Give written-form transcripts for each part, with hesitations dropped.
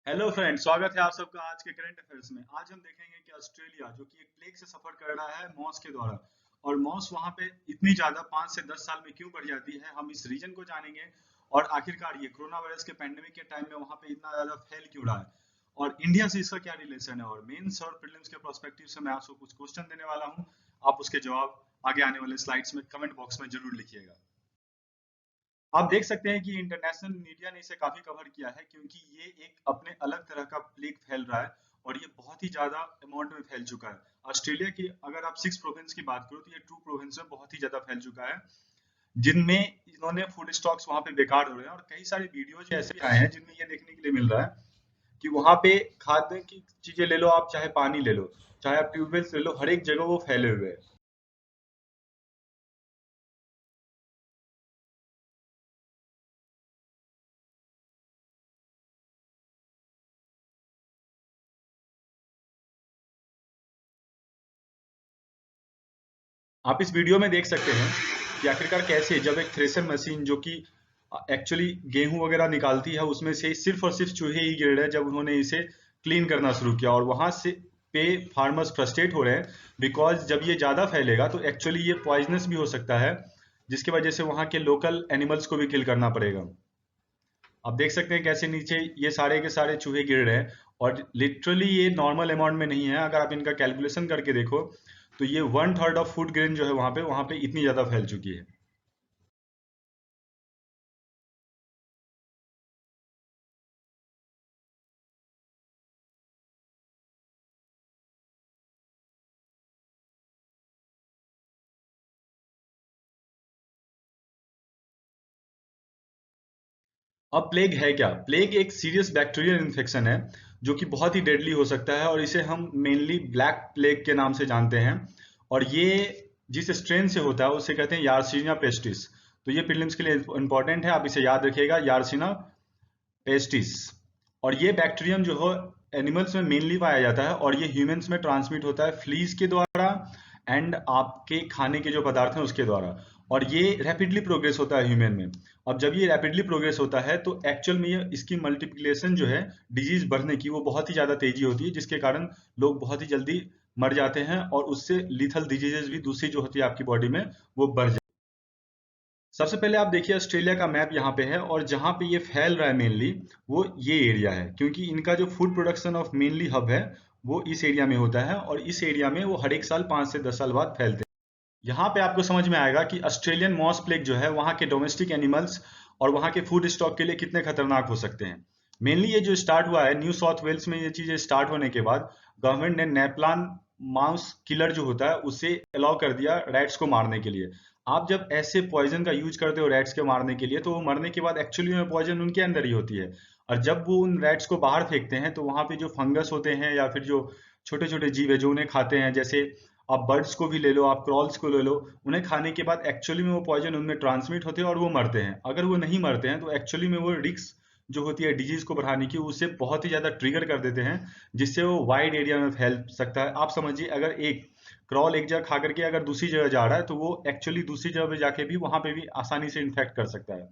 Hello friend, स्वागत है आप सबका आज के करंट अफेयर्स में। आज हम देखेंगे कि ऑस्ट्रेलिया जो कि एक प्लेग से सफर कर रहा है मॉस के द्वारा, और मॉस वहां पे इतनी ज्यादा 5 से 10 साल में क्यों बढ़ जाती है, हम इस रीजन को जानेंगे। और आखिरकार ये कोरोना वायरस के पैंडेमिक के टाइम में वहां पे इतना ज्यादा फैल क्यों रहा है, और इंडिया से इसका क्या रिलेशन है। और मेंस और प्रीलिम्स के प्रोस्पेक्टिव से मैं आपको कुछ क्वेश्चन देने वाला हूँ। आप उसके जवाब आगे आने वाले स्लाइड्स में कमेंट बॉक्स में जरूर लिखिएगा। आप देख सकते हैं कि इंटरनेशनल मीडिया ने इसे काफी कवर किया है, क्योंकि ये एक अपने अलग तरह का प्लेग फैल रहा है और ये बहुत ही ज्यादा अमाउंट में फैल चुका है। ऑस्ट्रेलिया की अगर आप 6 प्रोविंस की बात करो तो ये 2 प्रोविंस में बहुत ही ज्यादा फैल चुका है, जिनमें इन्होंने फूड स्टॉक्स वहां पे बेकार हो रहे हैं। और कई सारे वीडियोज ऐसे भी आए हैं जिनमें ये देखने के लिए मिल रहा है कि वहां पे खाद्य की चीजें ले लो, आप चाहे पानी ले लो, चाहे आप ट्यूबवेल्स ले लो, हर एक जगह वो फैले हुए हैं। आप इस वीडियो में देख सकते हैं कि आखिरकार कैसे जब एक थ्रेशर मशीन जो कि एक्चुअली गेहूं वगैरह निकालती है, उसमें से सिर्फ और सिर्फ चूहे ही गिर रहे हैं जब उन्होंने इसे क्लीन करना शुरू किया। और वहां से पे फार्मर्स फ्रस्ट्रेट हो रहे हैं, बिकॉज जब ये ज्यादा फैलेगा तो एक्चुअली ये पॉइजनस भी हो सकता है, जिसकी वजह से वहां के लोकल एनिमल्स को भी किल करना पड़ेगा। आप देख सकते हैं कैसे नीचे ये सारे के सारे चूहे गिर रहे हैं, और लिटरली ये नॉर्मल अमाउंट में नहीं है। अगर आप इनका कैलकुलेशन करके देखो तो ये 1/3 ऑफ फूड ग्रेन जो है वहां पे इतनी ज्यादा फैल चुकी है। अब प्लेग है क्या? प्लेग एक सीरियस बैक्टीरियल इन्फेक्शन है जो कि बहुत ही डेडली हो सकता है, और इसे हम मेनली ब्लैक प्लेग के नाम से जानते हैं। और ये जिस स्ट्रेन से होता है उसे कहते हैं यार्सिनिया पेस्टिस। तो ये प्रीलिम्स के लिए इंपॉर्टेंट है, आप इसे याद रखिएगा, यार्सिना पेस्टिस। और ये बैक्टीरियम जो हो एनिमल्स में मेनली पाया जाता है, और ये ह्यूमंस में ट्रांसमिट होता है फ्लीज के द्वारा एंड आपके खाने के जो पदार्थ हैं उसके द्वारा। और ये रैपिडली प्रोग्रेस होता है ह्यूमन में। अब जब ये रैपिडली प्रोग्रेस होता है तो एक्चुअल में ये इसकी मल्टीप्लिकेशन जो है डिजीज बढ़ने की, वो बहुत ही ज्यादा तेजी होती है, जिसके कारण लोग बहुत ही जल्दी मर जाते हैं, और उससे लीथल डिजीजेस भी दूसरी जो होती है आपकी बॉडी में वो बढ़। सबसे पहले आप देखिए ऑस्ट्रेलिया का मैप यहाँ पे है, और जहाँ पे ये फैल रहा है मेनली वो ये एरिया है, क्योंकि इनका जो food production of mainly hub है वो इस एरिया में होता है, और इस एरिया में वो हर एक साल 5 से 10 साल बाद फैलते हैं। यहाँ पे आपको समझ में आएगा कि ऑस्ट्रेलियन मॉस प्लेग जो है वहाँ के डोमेस्टिक एनिमल्स और वहाँ के फूड स्टॉक के लिए कितने खतरनाक हो सकते हैं। मेनली ये जो स्टार्ट हुआ है न्यू साउथ वेल्स में, ये चीजें स्टार्ट होने के बाद गवर्नमेंट ने नेपलान माउस किलर जो होता है उसे अलाउ कर दिया रैट्स को मारने के लिए। आप जब ऐसे पॉइजन का यूज करते हो रैट्स के मारने के लिए, तो वो मरने के बाद एक्चुअली में पॉइजन उनके अंदर ही होती है। और जब वो उन रैट्स को बाहर फेंकते हैं तो वहां पे जो फंगस होते हैं या फिर जो छोटे छोटे जीव है जो उन्हें खाते हैं, जैसे आप बर्ड्स को भी ले लो, आप क्रॉल्स को ले लो, उन्हें खाने के बाद एक्चुअली में वो पॉइजन उनमें ट्रांसमिट होते हैं और वो मरते हैं। अगर वो नहीं मरते हैं तो एक्चुअली में वो रिस्क जो होती है डिजीज को बढ़ाने की, उसे बहुत ही ज्यादा ट्रिगर कर देते हैं, जिससे वो वाइड एरिया में फैल सकता है। आप समझिए, अगर एक क्रॉल एक जगह खा करके अगर दूसरी जगह जा रहा है तो वो एक्चुअली दूसरी जगह पे जाके भी वहां पे भी आसानी से इन्फेक्ट कर सकता है।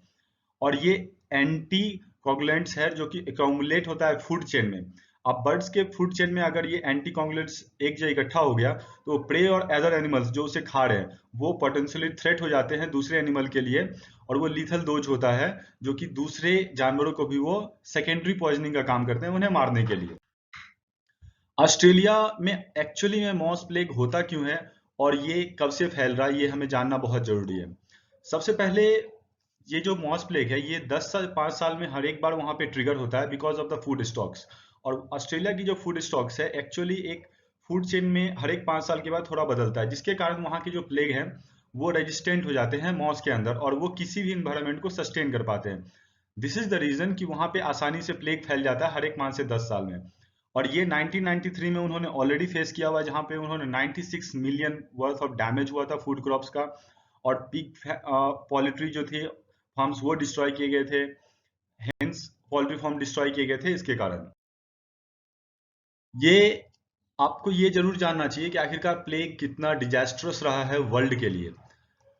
और ये एंटी कोगुलेंट्स है जो कि एक्यूमुलेट होता है फूड चेन में। अब बर्ड्स के फूड चेन में अगर ये एंटी कोगुलेंट्स एक जगह इकट्ठा हो गया तो प्रे और अदर एनिमल्स जो उसे खा रहे हैं वो पोटेंशियली थ्रेट हो जाते हैं दूसरे एनिमल के लिए, और वो लीथल डोज होता है जो कि दूसरे जानवरों को भी वो सेकेंडरी पॉइजनिंग का काम करते हैं उन्हें मारने के लिए। ऑस्ट्रेलिया में एक्चुअली में मॉस प्लेग होता क्यों है और ये कब से फैल रहा है, ये हमें जानना बहुत जरूरी है। सबसे पहले, ये जो मॉस प्लेग है ये 10 से 5 साल में हर एक बार वहां पे ट्रिगर होता है because of the food stocks. और ऑस्ट्रेलिया की जो फूड स्टॉक्स है एक्चुअली एक फूड चेन में हर एक 5 साल के बाद थोड़ा बदलता है, जिसके कारण वहां की जो प्लेग है वो रेजिस्टेंट हो जाते हैं मॉस के अंदर, और वो किसी भी इन्वायरमेंट को सस्टेन कर पाते हैं। दिस इज द रीजन कि वहां पे आसानी से प्लेग फैल जाता है हर एक 5 से 10 साल में। और ये 1993 में उन्होंने ऑलरेडी फेस किया हुआ, जहां पे उन्होंने 96 मिलियन वर्थ ऑफ डैमेज हुआ था फूड क्रॉप्स का, और पिग पोल्ट्री जो थे फार्म्स वो डिस्ट्रॉय किए गए थे, हेंस पोल्ट्री फार्म डिस्ट्रॉय किए गए थे इसके कारण। ये आपको ये जरूर जानना चाहिए कि आखिरकार प्लेग कितना डिजास्ट्रस रहा है वर्ल्ड के लिए।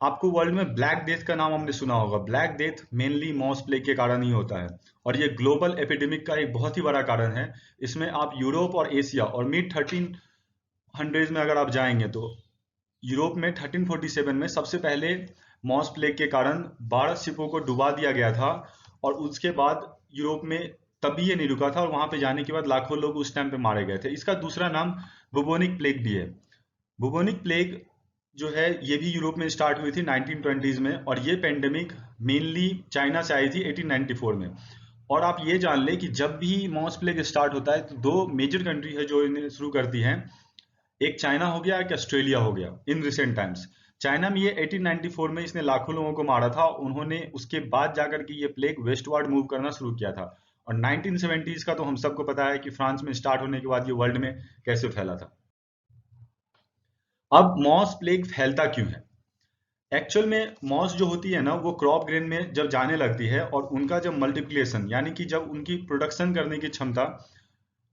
आपको वर्ल्ड में ब्लैक डेथ का नाम हमने सुना होगा। ब्लैक डेथ मेनली मॉस प्लेग के कारण ही होता है और ये ग्लोबल एपिडेमिक का एक बहुत ही बड़ा कारण है। इसमें आप यूरोप और एशिया और मिड 1300 में अगर आप जाएंगे तो यूरोप में 1347 में सबसे पहले मॉस प्लेग के कारण 12 शिपों को डुबा दिया गया था और उसके बाद यूरोप में तभी ये नहीं रुका था और वहां पे जाने के बाद लाखों लोग उस टाइम पे मारे गए थे। इसका दूसरा नाम बुबोनिक प्लेग भी है। बुबोनिक प्लेग जो है ये भी यूरोप में स्टार्ट हुई थी 1920s में और ये पेंडेमिक मेनली चाइना से आई थी 1894 में। और आप ये जान ले कि जब भी मॉस प्लेग स्टार्ट होता है तो दो मेजर कंट्री है जो इन्हें शुरू करती हैं। एक चाइना हो गया, एक ऑस्ट्रेलिया हो गया इन रिसेंट टाइम्स। चाइना में ये 1894 में इसने लाखों लोगों को मारा था। उन्होंने उसके बाद जाकर के ये प्लेग वेस्टवर्ड मूव करना शुरू किया था और 1970s का तो हम सबको पता है कि फ्रांस में स्टार्ट होने के बाद ये वर्ल्ड में कैसे फैला था। अब मॉस प्लेग फैलता क्यों है? एक्चुअल में मॉस जो होती है ना वो क्रॉप ग्रेन में जब जाने लगती है और उनका जब मल्टीप्लिकेशन यानी कि जब उनकी प्रोडक्शन करने की क्षमता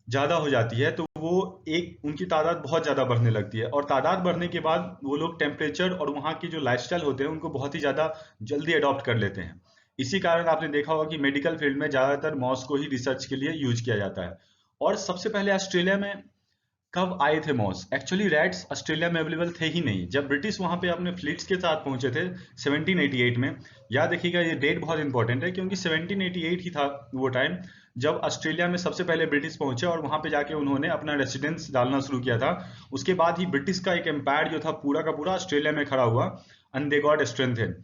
ज़्यादा हो जाती है तो वो एक उनकी तादाद बहुत ज़्यादा बढ़ने लगती है और तादाद बढ़ने के बाद वो लोग टेम्परेचर और वहाँ की जो लाइफस्टाइल होते हैं उनको बहुत ही ज़्यादा जल्दी अडॉप्ट कर लेते हैं। इसी कारण आपने देखा होगा कि मेडिकल फील्ड में ज़्यादातर मॉस को ही रिसर्च के लिए यूज किया जाता है। और सबसे पहले ऑस्ट्रेलिया में कब आए थे मॉस? एक्चुअली रैट्स ऑस्ट्रेलिया में अवेलेबल थे ही नहीं जब ब्रिटिश वहां पे अपने फ्लीट्स के साथ पहुंचे थे 1788 में। याद रखिएगा ये डेट बहुत इंपॉर्टेंट है क्योंकि 1788 ही था वो टाइम जब ऑस्ट्रेलिया में सबसे पहले ब्रिटिश पहुंचे और वहां पे जाके उन्होंने अपना रेसिडेंस डालना शुरू किया था। उसके बाद ही ब्रिटिश का एक एम्पायर जो था पूरा का पूरा ऑस्ट्रेलिया में खड़ा हुआ एंड दे गॉट स्ट्रेंथेन।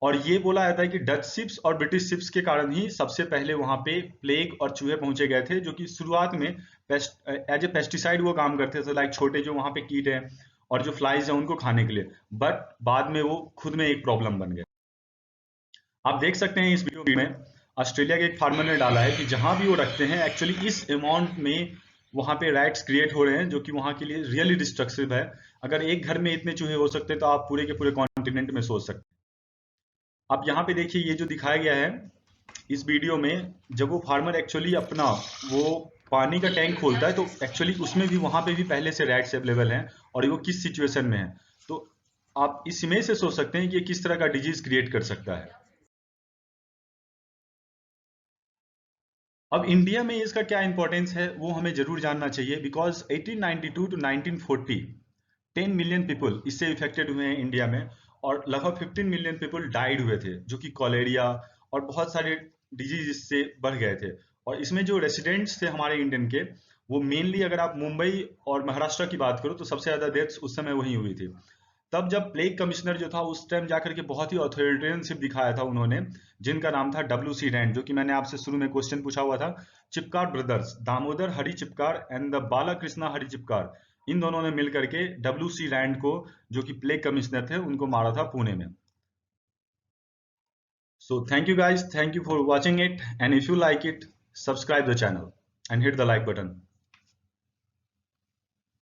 और ये बोला जाता है कि डच शिप्स और ब्रिटिश शिप्स के कारण ही सबसे पहले वहां पे प्लेग और चूहे पहुंचे गए थे जो कि शुरुआत में एज ए पेस्टिसाइड वो काम करते थे, लाइक छोटे जो वहां पे कीट हैं और जो फ्लाइज हैं उनको खाने के लिए। बट बाद में वो खुद में एक प्रॉब्लम बन गए। आप देख सकते हैं इस वीडियो में ऑस्ट्रेलिया के एक फार्मर ने डाला है कि जहां भी वो रखते हैं एक्चुअली इस अमाउंट में वहां पे रैट्स क्रिएट हो रहे हैं जो कि वहां के लिए रियली डिस्ट्रक्टिव है। अगर एक घर में इतने चूहे हो सकते हैं तो आप पूरे के पूरे कॉन्टिनेंट में सोच सकते हैं। आप यहाँ पे देखिए ये जो दिखाया गया है इस वीडियो में जब वो फार्मर एक्चुअली अपना वो पानी का टैंक खोलता है तो एक्चुअली उसमें भी वहां पे भी पहले से रैट्स अवेलेबल हैं और वो किस सिचुएशन में है। तो आप इस इमेज से सोच सकते हैं कि ये किस तरह का डिजीज क्रिएट कर सकता है। अब इंडिया में इसका क्या इंपॉर्टेंस है वो हमें जरूर जानना चाहिए बिकॉज 1892 टू 1940 10 मिलियन पीपल इससे इफेक्टेड हुए हैं इंडिया में और लगभग 15 मिलियन पीपल डाइड हुए थे जो कि कॉलेरिया और बहुत सारे डिजीज इससे बढ़ गए थे। और इसमें जो रेसिडेंट्स थे हमारे इंडियन के वो मेनली अगर आप मुंबई और महाराष्ट्र की बात करो तो सबसे ज्यादा डेथ्स उस समय वहीं हुई थी। तब जब प्लेग कमिश्नर जो था उस टाइम जाकर के बहुत ही ऑथोरिटेरियनशिप दिखाया था उन्होंने जिनका नाम था डब्ल्यू सी रैंड जो कि मैंने आपसे शुरू में क्वेश्चन पूछा हुआ था। Chapekar brothers Damodar Hari Chapekar and the Balakrishna Hari Chapekar इन दोनों ने मिलकर के डब्ल्यू सी रैंड को जो कि प्लेग कमिश्नर थे उनको मारा था पुणे में। So thank you guys, thank you for watching it and if you like it subscribe the channel and hit the like button.